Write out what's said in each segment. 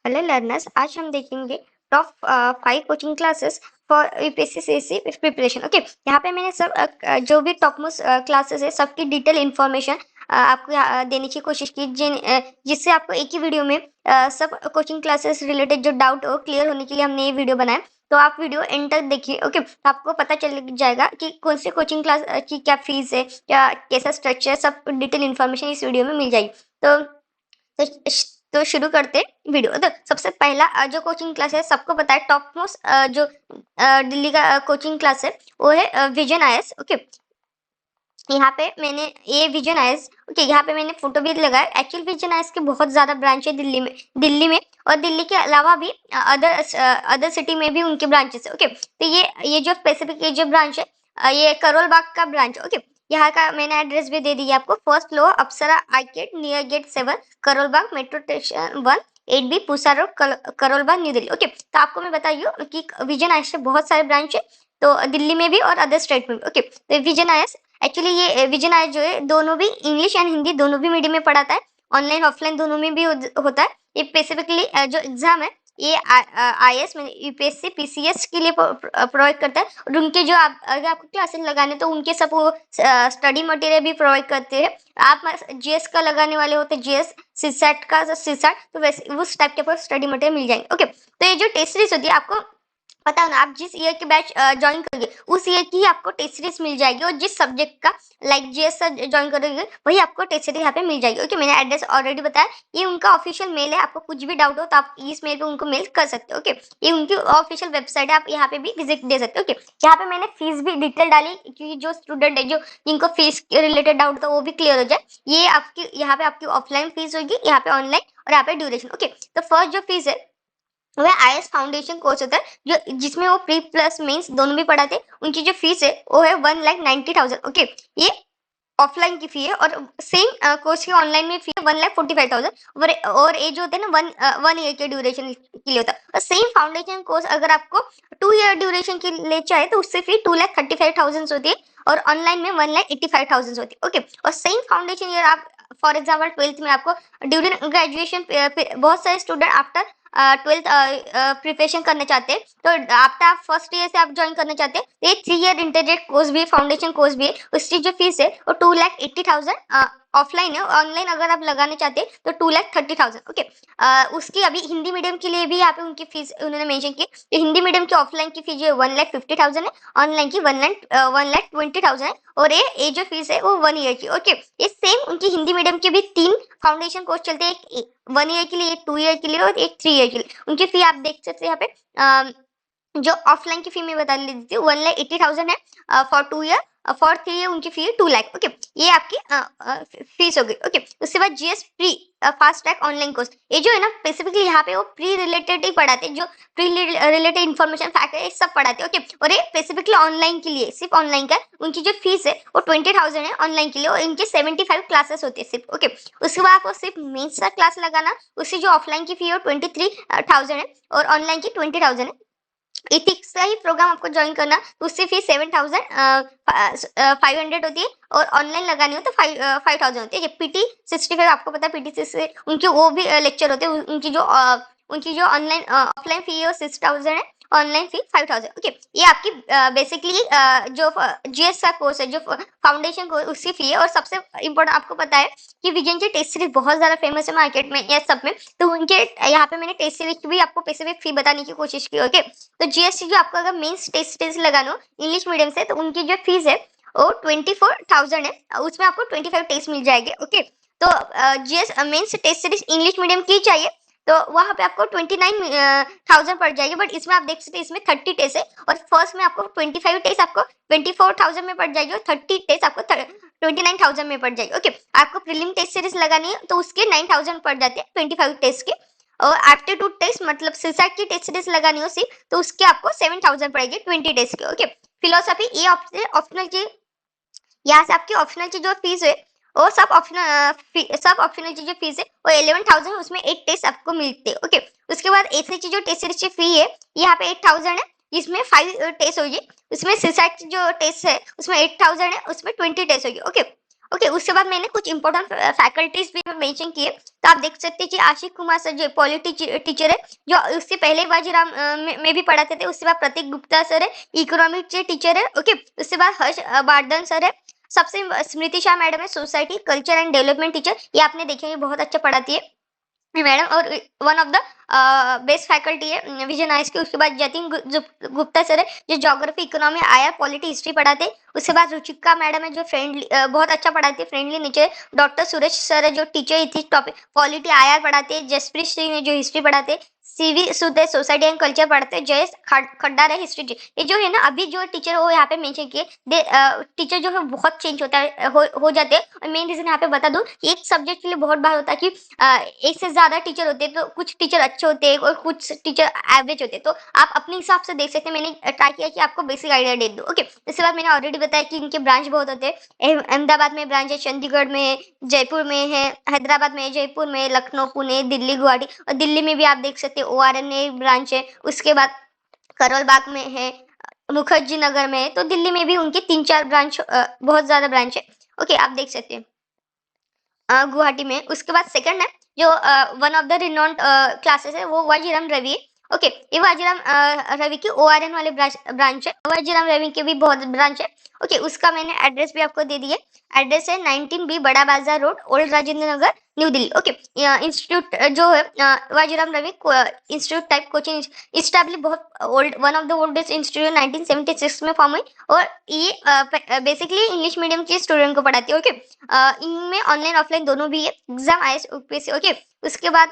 Hello learners, आज हम देखेंगे top 5 coaching classes for UPSC CSC preparation. Okay, यहाँ पे मैंने सब जो भी टॉप मोस्ट क्लासेस है सबकी डिटेल इन्फॉर्मेशन आपको देने की कोशिश की, जिससे आपको एक ही वीडियो में सब कोचिंग क्लासेस रिलेटेड जो डाउट हो क्लियर होने के लिए हमने ये वीडियो बनाया। तो आप वीडियो एंड तक देखिए। ओके, तो आपको पता चल जाएगा कि कौन सी कोचिंग क्लास की क्या फीस है, क्या कैसा स्ट्रक्चर, सब डिटेल इन्फॉर्मेशन इस वीडियो में मिल जाएगी। तो तो शुरू करते हैं वीडियो। तो सबसे पहला जो कोचिंग क्लास है, सबको पता है टॉप मोस्ट जो दिल्ली का कोचिंग क्लास है वो है विजन आईएएस। ओके, यहाँ पे मैंने ये विजन आईएएस, ओके, यहाँ पे मैंने फोटो भी लगाया। एक्चुअल विजन आईएएस के बहुत ज्यादा ब्रांच है दिल्ली में और दिल्ली के अलावा भी अदर सिटी में भी उनके ब्रांचेस है। ओके, तो ये जो स्पेसिफिक ये जो ब्रांच है, ये करोल बाग का ब्रांच। ओके, यहाँ का मैंने एड्रेस भी दे दी है आपको। First floor Apsara arcade near gate 7, Karol Bagh, metro station 1, 8B Pusa road, Karol Bagh, new Delhi. Okay, तो आपको मैं बताइए कि विजन आईएएस के बहुत सारे ब्रांच है, तो दिल्ली में भी और अदर स्टेट में भी। ओके, तो विजन आईएएस एक्चुअली ये विजन आईएएस जो है दोनों भी इंग्लिश एंड हिंदी दोनों भी मीडियम में पढ़ाता है, ऑनलाइन ऑफलाइन दोनों में भी होता है। ये स्पेसिफिकली जो एग्जाम है ये आईएएस में यूपीएससी पीसीएस के लिए प्रोवाइड करता है। और उनके जो अगर आपको क्लासेस लगाने तो उनके सब वो स्टडी मटेरियल भी प्रोवाइड करते हैं। आप जीएस का लगाने वाले होते जीएस, सीसैट का सीसैट, तो वैसे उस टाइप के स्टडी मटेरियल मिल जाएंगे। ओके, तो ये जो टेस्ट सीरीज होती है, आपको पता है ना, आप जिस ईयर के बैच ज्वाइन करोगे उस ईयर की ही आपको टेस्ट सीरीज मिल जाएगी, और जिस सब्जेक्ट का लाइक जीएस ज्वाइन करोगे वही आपको टेस्ट सीरीज यहाँ पे मिल जाएगी। ओके, मैंने एड्रेस ऑलरेडी बताया, ये उनका ऑफिशियल मेल है। आपको कुछ भी डाउट हो तो आप इस मेल पे उनको मेल कर सकते हो। ओके, ये उनकी ऑफिशियल वेबसाइट है, आप यहाँ पे भी विजिट दे सकते हो। ओके, यहाँ पे मैंने फीस भी डिटेल डाली, क्योंकि जो स्टूडेंट है जो जिनको फीस के रिलेटेड डाउट था वो भी क्लियर हो जाए। ये आपकी यहाँ पे आपकी ऑफलाइन फीस होगी, यहाँ पे ऑनलाइन, और यहाँ पे ड्यूरेशन। ओके, तो फर्स्ट जो फीस है वह आईएएस फाउंडेशन कोर्स होता है, जो जिसमें वो प्री प्लस मेंस दोनों भी पढ़ाते हैं। उनकी जो फीस है वो है 1,90,000। ओके, ये ऑफलाइन की फी है, और सेम कोर्स की ऑनलाइन में फी है 1,45,000। और ये जो होता है ना वन ईयर के ड्यूरेशन के लिए होता है। और सेम फाउंडेशन कोर्स अगर आपको 2 ईयर ड्यूरेशन के लिए चाहे तो उससे फी 2,35,000 होती है, और ऑनलाइन में 1,85,000 होती है। ओके, और सेम फाउंडेशन ईयर आप फॉर एग्जाम्पल 12th में आपको ड्यूरिंग ग्रेजुएशन, बहुत सारे स्टूडेंट आफ्टर 12th प्रिपरेशन करना चाहते हैं, तो आफ्टर आप फर्स्ट ईयर से आप ज्वाइन करना चाहते हैं, ये 3 ईयर इंटीग्रेटेड कोर्स भी है, फाउंडेशन कोर्स भी है। उसकी जो फीस है वो 2,80,000 ऑफलाइन है, ऑनलाइन अगर आप लगाना चाहते हैं तो 2,30,000। ओके, उसकी अभी हिंदी मीडियम के लिए भी यहाँ पे उनकी फीस उन्होंने मेंशन की। तो हिंदी मीडियम की ऑफलाइन की फीस जो है 1,50,000 है, ऑनलाइन की 1,20,000 है, और ये जो फीस है वो 1 ईयर की। ओके, ये सेम उनकी हिंदी मीडियम के भी 3 फाउंडेशन कोर्स चलते हैं, एक 1 ईयर के लिए, एक 2 ईयर के लिए, और एक 3 ईयर के लिए। उनकी फी आप देख सकते हैं यहाँ पे। जो ऑफलाइन की फी मैं बता देती हूँ, 1,80,000 है फॉर 2 ईयर, फॉर 3 ईयर उनकी फी है 2 लाख। ओके, ये आपकी फीस हो गई। ओके, उसके बाद GS pre fast track online course, ये जो है ना स्पेसिफिकली यहाँ पे वो प्री रिलेटेड ही पढ़ाते हैं, जो प्री रिलेटेड इन्फॉर्मेशन फैक्टर है सब पढ़ाते हैं। ओके, और ये स्पेसिफिकली ऑनलाइन के लिए, सिर्फ ऑनलाइन का उनकी जो फीस है वो 20,000 है ऑनलाइन के लिए, और इनके 75 क्लासेस होते हैं सिर्फ। ओके, उसके बाद आपको सिर्फ मेंस का क्लास लगाना, उसकी जो ऑफलाइन की फी है 23,000 है, और ऑनलाइन की 20,000 है। इथिक्स का ही प्रोग्राम आपको ज्वाइन करना तो उससे फीस 7,500 होती है, और ऑनलाइन लगानी हो तो 5,000 होती है। पीटी 65 आपको पता है, पीटी 65 उनके वो भी लेक्चर होते हैं। उनकी जो ऑनलाइन ऑफलाइन फी है वो 6,000 है, ऑनलाइन फी 5,000। ओके, ये आपकी बेसिकली जो जीएस का कोर्स है, जो फाउंडेशन कोर्स, उसकी फी है। और सबसे इम्पोर्टेंट आपको पता है कि विजन की टेस्ट सीरीज बहुत ज्यादा फेमस है मार्केट में या सब में, तो उनके यहाँ पे मैंने टेस्ट सीरीज की भी आपको स्पेसिफिक फी बताने की कोशिश की। ओके, तो जीएसटी जो आपको अगर मेंस टेस्ट सीरीज लगाना हो इंग्लिश मीडियम से, तो उनकी जो फीस है वो 24,000 है, उसमें आपको 25 टेस्ट मिल जाएंगे। ओके, तो GS mains test series English medium की चाहिए तो वहां पे आपको 29,000 पड़ जाएगी, बट इसमें आप देख सकते हैं इसमें 30 टेस्ट है, और फर्स्ट में आपको 25 टेस्ट आपको 24,000 में पड़ जाएगी, और 30 टेस्ट आपको 29,000 में पड़ जाएगी। ओके, आपको प्रीलिम टेस्ट सीरीज लगानी है तो उसके 9,000 पड़ जाते हैं 25 टेस्ट के, और एप्टीट्यूड टेस्ट मतलब सीसैट की टेस्ट सीरीज लगानी हो सिर्फ तो उसके आपको 7,000 पड़ेगी 20 टेस्ट के। ओके, फिलोसफी ये ऑप्शनल की, यहाँ से आपकी ऑप्शनल की जो फीस है वो सब ऑप्शनल की जो फीस है वो 11,000 है, उसमें 8 टेस्ट आपको मिलते हैं। ओके, उसके बाद एसएच की जो टेस्ट सीरीज की फी है यहाँ पे 8,000 है, जिसमें 5 टेस्ट होगी। उसमें सीसैट जो टेस्ट है उसमें 8,000 है, उसमें 20 टेस्ट होगी। ओके, ओके, उसके बाद मैंने कुछ इंपॉर्टेंट फैकल्टीज भी मेंशन किए। तो आप देख सकते हैं कि आशिक कुमार सर जो पॉलिटी टीचर है, जो उससे पहले बाजीराम में भी पढ़ाते थे। उसके बाद प्रतीक गुप्ता सर है, इकोनॉमिक के टीचर है। ओके, उसके बाद हर्ष बारदन सर है। सबसे स्मृति शाह मैडम है, society culture and development teacher. ये आपने देखे, ये बहुत अच्छा पढ़ाती है मैडम। और one of the best faculty है विजन आइस की। उसके बाद जतिन गुप्ता सर है, जो ज्योग्राफी, इकोनॉमी, आयर, पॉलिटी, हिस्ट्री पढ़ाते हैं। उसके बाद रुचिका मैडम है, जो फ्रेंडली बहुत अच्छा पढ़ाती है, friendly nature. Doctor Suresh sir है, जो टीचर थी टॉपिक पॉलिटी, आयर पढ़ाते हैं। जसप्रीत सिंह है, जो हिस्ट्री पढ़ाते हैं। सीवी सुध है, सोसाइटी एंड कल्चर पढ़ते हैं। जयेश खड्डार है, हिस्ट्री। ये जो है ना, अभी जो टीचर है वो यहाँ पे मेंशन किए। टीचर जो है बहुत चेंज होता है, हो जाते हैं। और मेन रीजन यहाँ पे बता दूं, एक सब्जेक्ट के लिए बहुत बार होता है कि एक से ज्यादा टीचर होते हैं। तो कुछ टीचर अच्छे होते हैं और कुछ टीचर एवरेज होते हैं। तो आप अपने हिसाब से देख सकते हैं। मैंने ट्राई किया कि आपको बेसिक आइडिया दे दूं। ओके, इसके बाद मैंने ऑलरेडी बताया कि इनके ब्रांच बहुत होते हैं। अहमदाबाद में ब्रांच है, चंडीगढ़ में है, जयपुर में है, हैदराबाद में है, जयपुर में, लखनऊ, पुणे, दिल्ली, गुवाहाटी। और दिल्ली में भी आप देख सकते हैं ORN में ब्रांच है। उसके बाद करोल बाग में है, मुखर्जी नगर में है। तो दिल्ली में भी उनके 3-4 ब्रांच, बहुत ज्यादा ब्रांच है। ओके, आप देख सकते हैं गुवाहाटी में। उसके बाद सेकंड है, जो one of the renowned classes है, वो वाजीराम रवि है। ओके, ये वाजीराम रवि की ORN वाले ब्रांच है। वाजीराम रवि के भी बहुत ब्रांच है। ओके, उसका मैंने एड्रेस भी आपको दे दिया। एड्रेस है 19B Bada Bazaar road, old Rajendra Nagar, new Delhi. Okay, institute जो है Vajiram Ravi institute type coaching establish, बहुत old, one of the oldest institute, 1976 में फॉर्म हुई। और ये बेसिकली इंग्लिश मीडियम के स्टूडेंट को पढ़ाती है। ओके, इनमें ऑनलाइन ऑफलाइन दोनों भी है, एग्जाम IAS UPSC। ओके, उसके बाद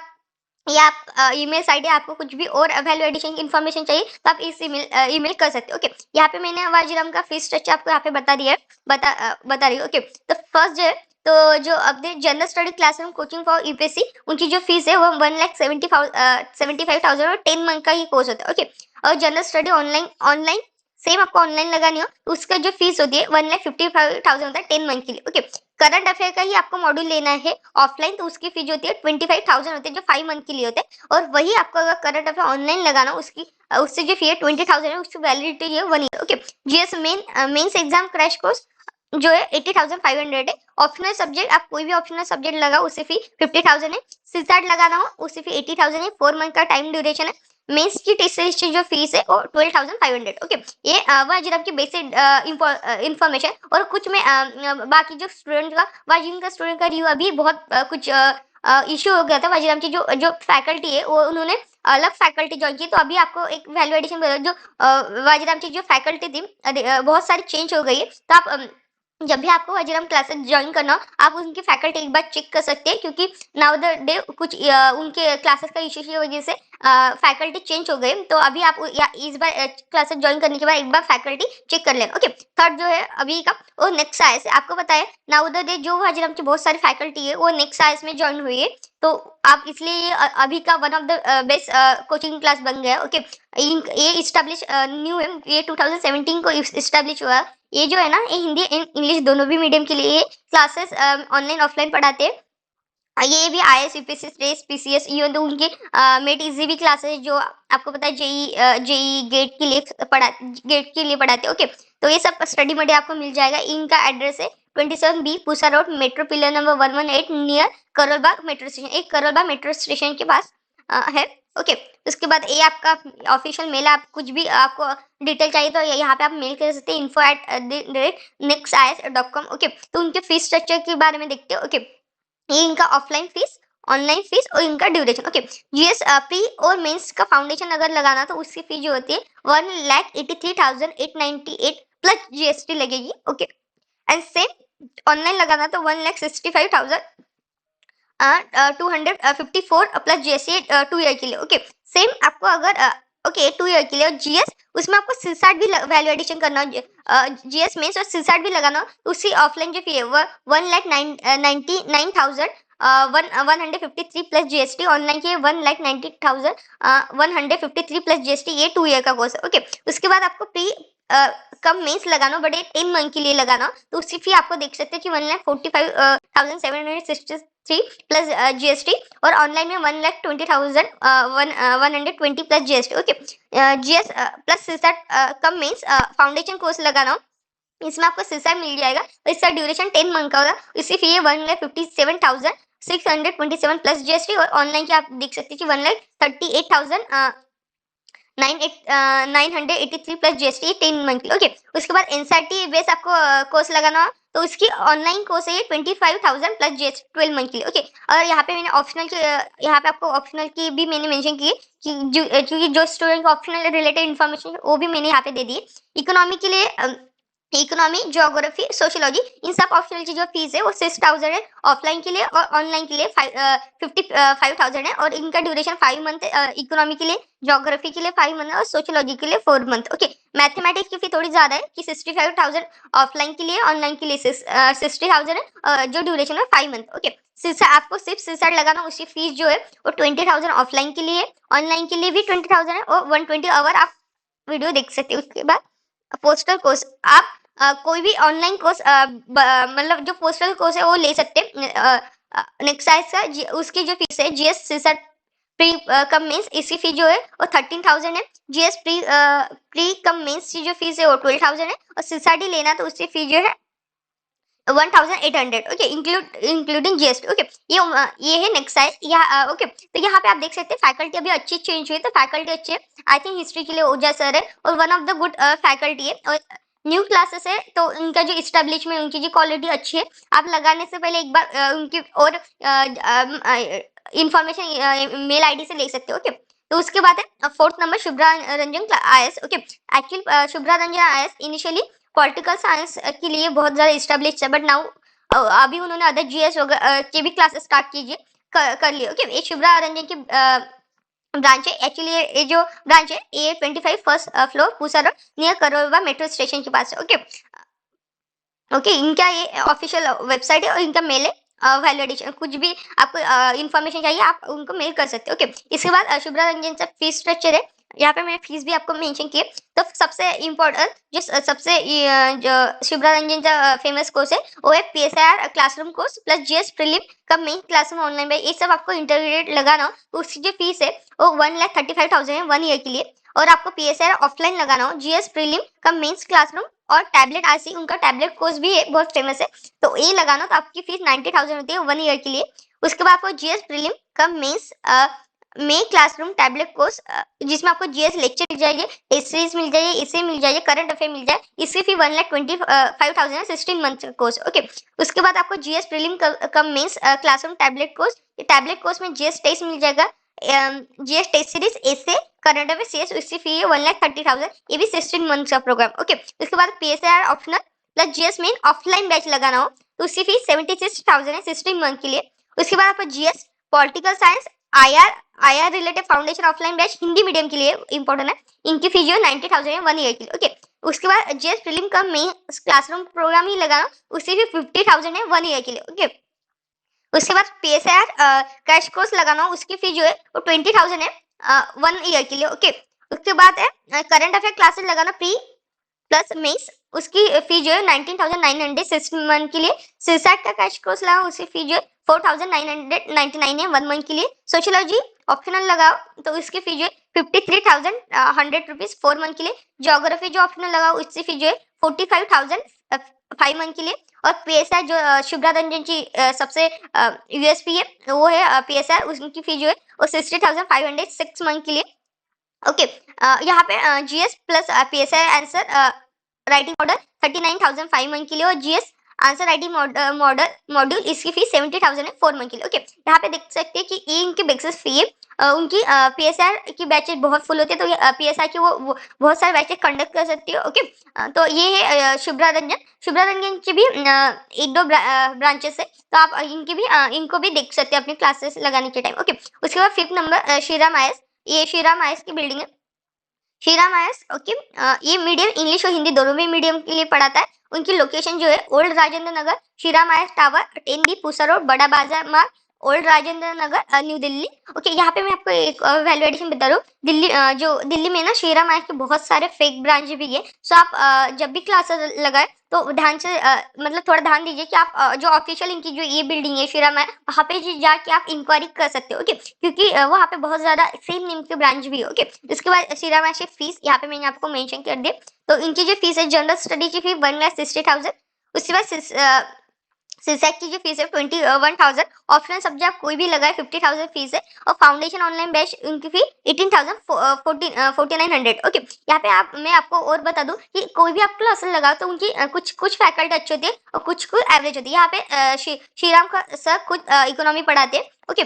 ये आप ईमेल साइट है, आपको कुछ भी और वैल्यू एडिशन की इन्फॉर्मेशन चाहिए तो आप इस ईमेल कर सकते हो। ओके, यहाँ पे मैंने वाजीराम का फीस स्ट्रक्चर आपको यहाँ पे बता दिया है, बता रही हूँ। ओके, तो फर्स्ट जो है, तो जो अपने general study classroom coaching for UPSC, उनकी जो फीस है वो 1,75,000 और 10 मंथ का ही कोर्स होता है। ओके, और general study online online same आपको ऑनलाइन लगानी हो तो उसका जो फीस होती है 1,55,000 होता है 10 मंथ के लिए। ओके, करंट अफेयर का ही आपको मॉड्यूल लेना है ऑफलाइन, तो उसकी फीस होती है 25,000 होती है, जो 5 मंथ के लिए होते हैं। और वही आपको अगर करंट अफेयर ऑनलाइन लगाना, उसकी उससे जो फी है 20,000 है, उसकी वैलिडिटी है 1 year. Okay, GS mains exam crash course जो है 80,500 है। ऑप्शनल सब्जेक्ट, आप कोई भी ऑप्शनल सब्जेक्ट लगाओ, उससे फी 50,000 है। CSAT लगाना हो उससे फी 80,000 है। 4 मंथ का टाइम ड्यूरेशन है। मेंस की टेस्ट जो फीस है वो 12,500। ओके, ये वाजिब की बेसिक इंफॉर्मेशन। और कुछ में बाकी जो स्टूडेंट का वाजिब का स्टूडेंट का रिव्यू अभी बहुत कुछ इश्यू हो गया था। वाजिराम की जो फैकल्टी है वो उन्होंने अलग फैकल्टी ज्वाइन की, तो अभी आपको एक वैल्यू एडिशन जो वाजिराम की जो फैकल्टी थी बहुत सारी चेंज हो गई है। तो आप जब भी आपको वाजिराम क्लासेस ज्वाइन करना हो, आप उनकी फैकल्टी एक बार चेक कर सकते हैं, क्योंकि नाउ द डे कुछ उनके क्लासेस का इश्यू की वजह से फैकल्टी चेंज हो गई। तो अभी आप इस बार क्लासेस ज्वाइन करने के बाद एक बार फैकल्टी चेक कर लेना। ओके, थर्ड जो है अभी का वो नेक्स्ट आईएस आपको पता है नाउ द डे जो वाजिराम की बहुत सारी फैकल्टी है वो नेक्स्ट आईएस में ज्वाइन हुई है। तो आप इसलिए ये अभी का one of the best coaching class बन गया। ओके, ये इस्टेब्लिश न्यू है, ये 2017 को इस्टेब्लिश हुआ। ये जो है ना, ये हिंदी एंड इंग्लिश दोनों भी मीडियम के लिए क्लासेस ऑनलाइन ऑफलाइन पढ़ाते हैं। ये भी IAS UPSC स्टेट PCS ये तो उनके मेट इजी भी क्लासेस जो आपको पता है जेई गेट के लिए पढ़ाते हैं। ओके, तो ये सब स्टडी मटेरियल आपको मिल जाएगा। इनका एड्रेस है 27B Pusa road, metro pillar number 118 near Karol Bagh metro station. एक करोलबाग मेट्रो स्टेशन के पास है। ओके, उसके बाद ये आपका ऑफिशियल मेल है। आप कुछ भी आपको डिटेल चाहिए तो यहाँ पे आप मेल कर सकते हैं info@nextis.com। ओके, तो उनके फीस स्ट्रक्चर के बारे में देखते हैं। ओके, ये इनका ऑफलाइन फीस, ऑनलाइन फीस और इनका ड्यूरेशन। ओके, जीएस प्री और मेंस का फाउंडेशन अगर लगाना तो उसकी फीस जो होती है 1,83,898 प्लस GST लगेगी। ओके, एंड सेम ऑनलाइन लगाना तो 1,65,254 प्लस GST 2 ईयर के लिए। ओके, सेम आपको अगर ओके 2 ईयर के लिए और GS उसमें आपको CSAT भी वैल्यू एडिशन करना, GS मेंस और CSAT भी लगाना, उसकी ऑफलाइन जो फी है वो 1,99,153 प्लस GST, ऑनलाइन की 1,90,153 प्लस GST। ये 2 ईयर का कोर्स है। ओके, उसके बाद आपको प्री कम मेंस लगाना बट 10 मंथ के लिए लगाना, तो उसकी फी आपको देख सकते हैं कि 1,45,763 प्लस GST और ऑनलाइन में 1,20,120 plus GST। Okay, GS plus CSAT cum mains foundation course लगाना इसमें आपको सीसैट मिल जाएगा और इसका ड्यूरेशन 10 मंथ का होगा। इसकी फी है 1,57,627 प्लस जीएसटी और ऑनलाइन की आप देख सकते हैं कि 1,38,983 प्लस जीएसटी 10 मंथ की। ओके, उसके बाद एनसीईआरटी बेस आपको कोर्स लगाना हो तो उसकी ऑनलाइन कोर्स है 25,000 प्लस जीएसटी 12 मंथ के लिए। ओके, और यहाँ पे मैंने ऑप्शनल की यहाँ पे आपको ऑप्शनल की भी मैंने मेंशन की है कि क्योंकि जो स्टूडेंट को ऑप्शनल रिलेटेड इन्फॉर्मेशन वो भी मैंने यहाँ पे दे दी है। इकोनॉमी के लिए इकोनॉमी, ज्योग्राफी, सोशियोलॉजी इन सब ऑप्शनल की जो फीस है वो 6,000 है ऑफलाइन के लिए और ऑनलाइन के लिए 55,000 है और इनका ड्यूरेशन 5 मंथ है। इकोनॉमी के लिए, ज्योग्राफी के लिए 5 मंथ और सोशियोलॉजी के लिए 4 मंथ। ओके, मैथमेटिक्स की फी थोड़ी ज्यादा है कि 65,000 ऑफलाइन के लिए, ऑनलाइन के लिए 60,000 है जो ड्यूरेशन है 5 मंथ। ओके, आपको सिर्फ सीसैट लगाना, उसकी फीस जो है वो 20,000 ऑफलाइन के लिए, ऑनलाइन के लिए भी 20,000 है और 120 आवर आप वीडियो देख सकते हो। उसके बाद पोस्टल कोर्स आप कोई भी ऑनलाइन कोर्स मतलब जो पोस्टल कोर्स है वो ले सकते हैं। नेक्स्ट का उसकी जो फीस है GS CSAT pre cum mains, इसकी फी जो है वो 13,000 है। जीएस प्री कम मेंस की जो फीस है वो 12,000 है और सीसैट लेना तो उसकी फी जो है 1,800। Okay, including GST. ओके, ये है नेक्स्ट साइड यहाँ। ओके, तो यहाँ पे आप देख सकते हैं फैकल्टी अभी अच्छी चेंज हुई, तो फैकल्टी अच्छी है। आई थिंक हिस्ट्री के लिए ओजा सर है और one of the good faculty है और न्यू क्लासेस है तो उनका जो इस्टेब्लिशमेंट, उनकी जो क्वालिटी अच्छी है। आप लगाने से पहले एक बार उनकी और इंफॉर्मेशन मेल आईडी से ले सकते हो। ओके, तो उसके बाद है 4th number Shubhra Ranjan IAS. Okay, actually Shubhra Ranjan IAS initially political science के लिए बहुत ज्यादा इस्टेब्लिश है बट नाउ अभी उन्होंने अदर जीएस के भी क्लासेस स्टार्ट कीजिए कर लिए। ओके, ये शुभ्रा रंजन की ब्रांच है। एक्चुअली ये जो ब्रांच है ये 25 first floor Pusa road near Karol Bagh metro station के पास है। ओके ओके, इनका ये ऑफिशियल वेबसाइट है और इनका मेल है वैलिडेशन। कुछ भी आपको इंफॉर्मेशन चाहिए आप उनको मेल कर सकते हो। ओके, इसके बाद शुभ्रा रंजन का फीस स्ट्रक्चर है। यहाँ पे मैंने फीस भी आपको मेंशन की है। तो सबसे इम्पोर्टेंट जो सबसे जो शुभ्रा रंजन का फेमस कोर्स है वो है PSIR classroom course plus GS prelim का मेन क्लासरूम ऑनलाइन में। ये सब आपको इंटरमीडिएट लगाना हो तो उसकी जो फीस है वो 1,35,000 है 1 ईयर के लिए। और आपको पीएसआईआर ऑफलाइन लगाना हो जीएस प्रीलिम का मेंस क्लासरूम और टैबलेट आरसी, उनका टैबलेट कोर्स भी है बहुत फेमस है, तो ये लगाना तो आपकी फीस 90,000 होती है 1 ईयर के लिए। उसके बाद आपको जीएस प्रीलिम का मेंस में क्लासरूम टैबलेट कोर्स जिसमें आपको जीएस लेक्चर मिल जाएंगे, सीरीज मिल जाएगी, इसे मिल जाएगी, करंट अफेयर मिल जाए, इसकी फी 1,25,000 है 16 मंथ कोर्स। ओके, उसके बाद आपको GS prelim cum mains classroom tablet course, tablet course में जीएस टेस्ट मिल जाएगा, GS test series, essay, current affair, CS, उसकी फी है 1,30,000, ये भी 16 मंथ का प्रोग्राम। ओके, उसके बाद PSIR optional plus GS main offline batch लगाना हो तो उसकी फी 76,000 है 16 मंथ के लिए। उसके बाद आपको GS political science IR related foundation offline batch Hindi medium के लिए इंपॉर्टेंट है, इनकी फी जो 90,000 है 1 ईयर के लिए। ओके, उसके बाद जीएस प्रीलिम का मेन क्लासरूम प्रोग्राम ही लगाना, उसकी फी 50,000 है 1 ईयर के लिए। ओके, उसके बाद पीएसआईआर क्रैश कोर्स लगाना, उसकी फी जो है वो 20,000 है 1 ईयर के लिए। ओके, उसके बाद है करंट अफेयर क्लासेस लगाना प्री प्लस मेंस, उसकी फी जो है 19,900 6 मंथ के लिए। सीसैट का क्रैश कोर्स लगाओ, उसकी फी जो है 4,999 है 1 मंथ के लिए। सोशियोलॉजी ऑप्शनल लगाओ तो उसकी फी जो है 53,100 रुपीज 4 मंथ के लिए। ज्योग्राफी जो ऑप्शनल लगाओ उसकी फी जो है 45,000 5 मंथ के लिए। और पीएसआर जो शुभ्रा रंजन की सबसे यूएसपी है वो है पीएसआर, उसकी फी जो है वो 60,500 6 मंथ के लिए। ओके, यहाँ पे GS plus PSI answer writing model 39,000 5 month के लिए और जीएस आंसर राइटिंग मॉड्यूल इसकी फी 70,000 है 4 मंथ के लिए। ओके, यहाँ पे देख सकते हैं कि ये इनकी बेसिस फी है। उनकी पीएसआर की बैचेज बहुत फुल होती है तो पीएसआर की वो बहुत सारे बैचेज कंडक्ट कर सकती है। ओके, तो ये है शुभ्रा रंजन की भी 1-2 ब्रांचेस है तो आप इनको भी देख सकते हैं अपनी क्लासेस लगाने के टाइम। ओके, उसके बाद 5th नंबर श्रीराम आईएएस, ये श्रीराम आईएएस की बिल्डिंग है। श्रीराम आईएएस ओके, ये मीडियम इंग्लिश और हिंदी दोनों में मीडियम के लिए पढ़ाता है। उनकी लोकेशन जो है old Rajendra Nagar, Shriram IAS tower, 10B Pusa road, Bada Bazaar Marg, old Rajendra Nagar new Delhi. Okay, यहाँ पे मैं आपको एक वैल्यू एडिशन बता रहा हूँ। दिल्ली जो दिल्ली में ना श्रीराम आर्ट के बहुत सारे फेक ब्रांच भी है। सो आप जब भी क्लासेस लगाए तो ध्यान से मतलब थोड़ा ध्यान दीजिए कि आप जो ऑफिशियल इनकी जो ये बिल्डिंग है श्रीराम आर्ट, वहाँ पे जाके आप इंक्वायरी कर सकते हो। ओके, क्योंकि वहाँ पे बहुत ज्यादा सेम नेम के ब्रांच भी है। ओके, उसके बाद श्रीराम आर्ट की फीस यहाँ पे मैंने आपको मेंशन कर दी। तो इनकी जो फीस है, जनरल स्टडी की फी 1,60,000। उसके बाद सिसैक की जो फीस है 21,000। ऑफलाइन सब्जेक्ट आप कोई भी लगाए 50,000 फीस है। और फाउंडेशन ऑनलाइन बैच उनकी फी 18,4900। ओके, यहाँ पे मैं आपको और बता दूं कि कोई भी आप क्लास लगाओ तो उनकी कुछ फैकल्टी अच्छी होती है और कुछ एवरेज होती है। यहाँ पे श्रीराम का सर खुद इकोनॉमी पढ़ाते हैं। ओके,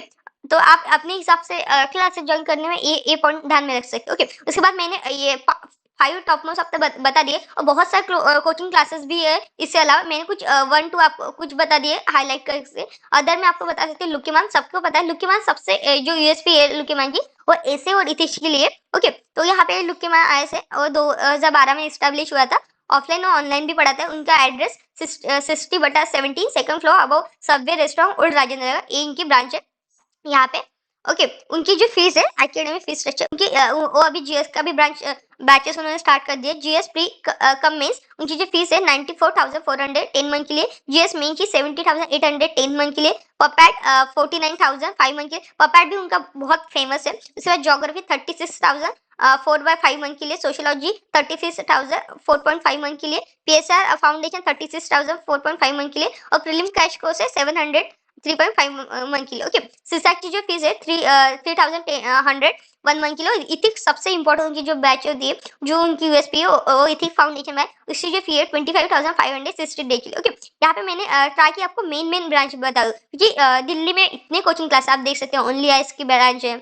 तो आप अपने हिसाब से क्लासेस ज्वाइन करने में ये पॉइंट ध्यान में रख सकते हो। ओके, उसके बाद मैंने ये 5 टॉप मोस्ट आपको बता दिए और बहुत सारे कोचिंग क्लासेस भी है। इससे अलावा मैंने कुछ 1 2 आपको कुछ बता दिए हाईलाइट करके। अदर मैं आपको बता सकती हूँ लुकीमान, सबको पता है लुकीमान सबसे जो यूएसपी है लुकीमान की, वो ऐसे और इथिक्स के लिए। ओके, तो यहाँ पे लुकीमान आए से और 2012 में स्टैब्लिश हुआ था। ऑफलाइन और ऑनलाइन भी पढ़ाता है। उनका address 60/17 second floor above Subway restaurant old Rajendra Nagar, ये इनकी ब्रांच है यहाँ पे। ओके, उनकी जो फीस है एकेडमी फीस स्ट्रक्चर उनकी वो अभी जीएस का भी बैचेस उन्होंने स्टार्ट कर दिया। जीएस प्री कम मेंस उनकी जो फीस है 94,400 10 मंथ के लिए। जीएस मेन की 70,800 10 मंथ के लिए। पपैट 49,000 5 मंथ के लिए। पपैट भी उनका बहुत फेमस है। उसके बाद ज्योग्राफी 36,000 4/5 मंथ के लिए। सोशियोलॉजी 36,000 4.5 मंथ के लिए। पीएसआर फाउंडेशन 36,000 4.5 मंथ के लिए। और प्रीलिम क्रैश कोर्स है 700 3.5 मंथ के लिए। ओके, सिसैक की जो फीस है 3,100 1 मंथ के लिए। इथिक्स सबसे इंपॉर्टेंट उनकी जो बैच होती है, जो उनकी यूएसपी है वो इथिक्स फाउंडेशन में, उसकी जो फी है 25,500 60 डे के लिए। ओके, यहाँ पे मैंने ट्राई किया आपको मेन ब्रांच बता दूं, क्योंकि दिल्ली में इतने कोचिंग क्लास आप देख सकते हैं। ओनली आईएएस की ब्रांच है,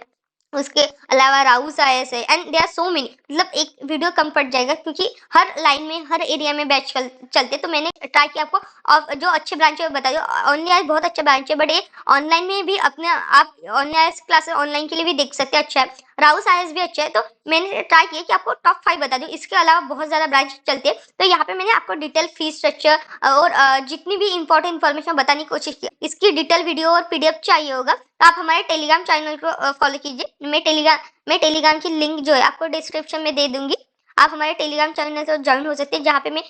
उसके अलावा राउस आईएएस है, and there are so many. मतलब एक वीडियो कम पड़ जाएगा क्योंकि हर लाइन में हर एरिया में बैच चलते। तो मैंने ट्राई किया आपको और जो अच्छे ब्रांच है बता दो। ओनली आईएएस बहुत अच्छा ब्रांच है, बट ये ऑनलाइन में भी अपने आप ओनली आईएएस क्लासेस ऑनलाइन के लिए भी देख सकते हैं, अच्छा है। राउस आईएएस भी अच्छा है। तो मैंने ट्राई किया कि आपको टॉप 5 बता दूं। इसके अलावा बहुत ज्यादा ब्रांच चलते हैं। तो यहाँ पे मैंने आपको डिटेल फीस स्ट्रक्चर और जितनी भी इंपॉर्टेंट इन्फॉर्मेशन बताने की कोशिश की। इसकी डिटेल वीडियो और पीडीएफ चाहिए होगा तो आप हमारे टेलीग्राम चैनल को फॉलो कीजिए। मैं टेलीग्राम की लिंक जो है आपको डिस्क्रिप्शन में दे दूंगी। आप हमारे टेलीग्राम चैनल से ज्वाइन हो सकते हैं, जहाँ पे मैं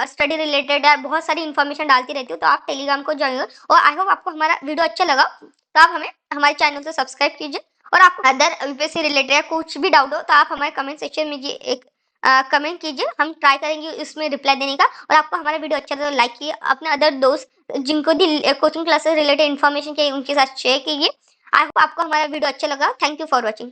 स्टडी रिलेटेड बहुत सारी इन्फॉर्मेशन डालती रहती हूँ। तो आप टेलीग्राम को ज्वाइन हो। और आई होप आपको हमारा वीडियो अच्छा लगा, तो आप हमारे चैनल को सब्सक्राइब कीजिए। और आपको अदर यूपीएससी रिलेटेड या कुछ भी डाउट हो तो आप हमारे कमेंट सेक्शन में एक कमेंट कीजिए। हम ट्राई करेंगे इसमें रिप्लाई देने का। और आपको हमारा वीडियो अच्छा लगा तो लाइक कीजिए। अपने अदर दोस्त जिनको भी कोचिंग क्लासेस रिलेटेड इन्फॉर्मेशन चाहिए उनके साथ शेयर कीजिए। आई होप आपको हमारा वीडियो अच्छा लगा। Thank you for watching.